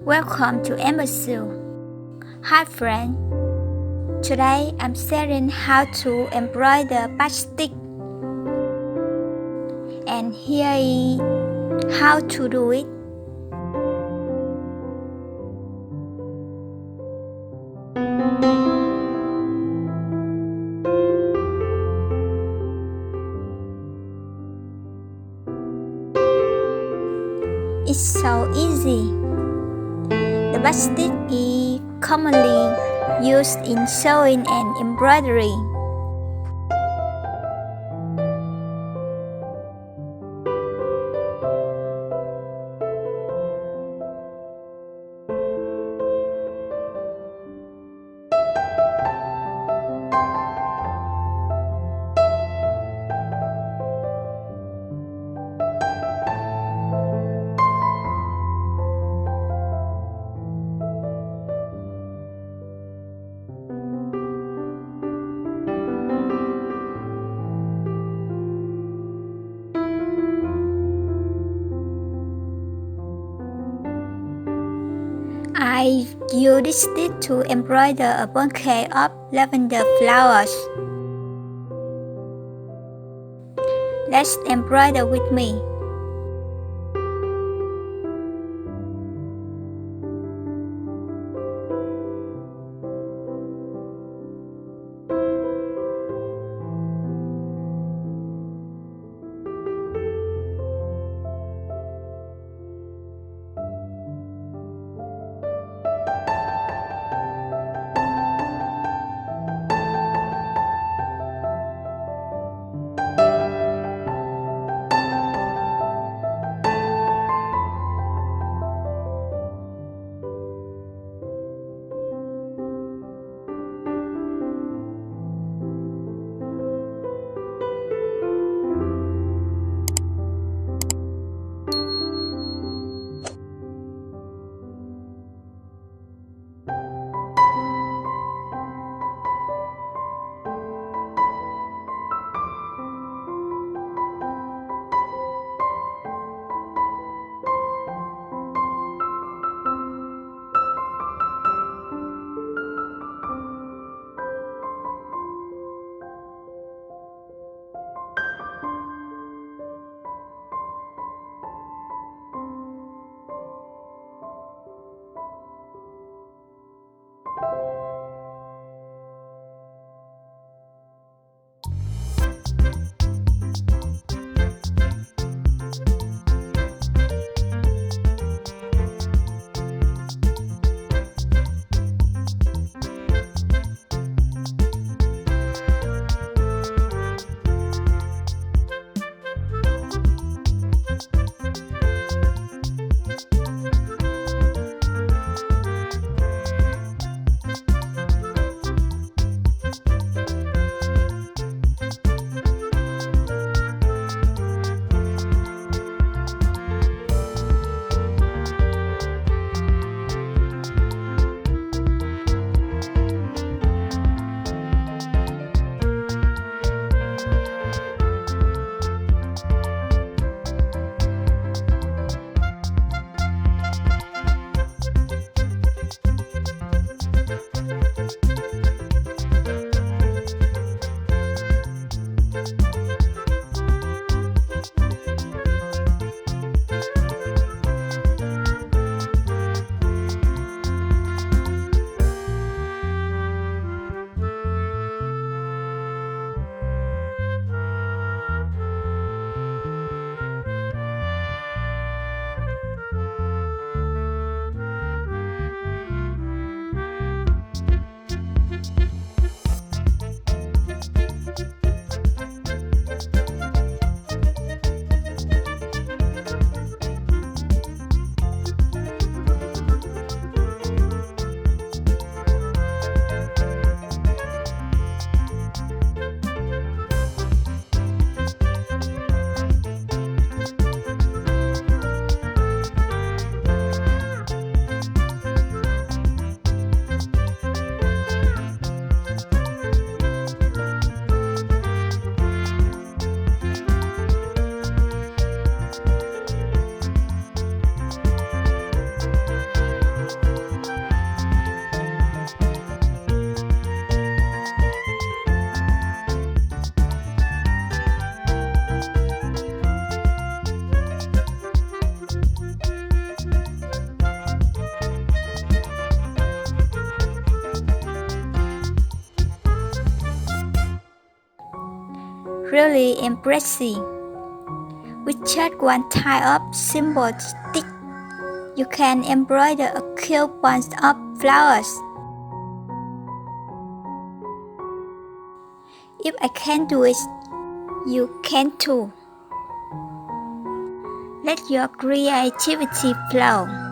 Welcome to Embassy. Hi friend. Today I'm sharing how to embroider batik. And here is how to do it. It's so easy. The batik is commonly used in sewing and embroidery. I use this stick to embroider a bouquet of lavender flowers. Let's embroider with me. really impressive. With just one type of simple stick, you can embroider a cute bunch of flowers. If I can do it, you can too. Let your creativity flow.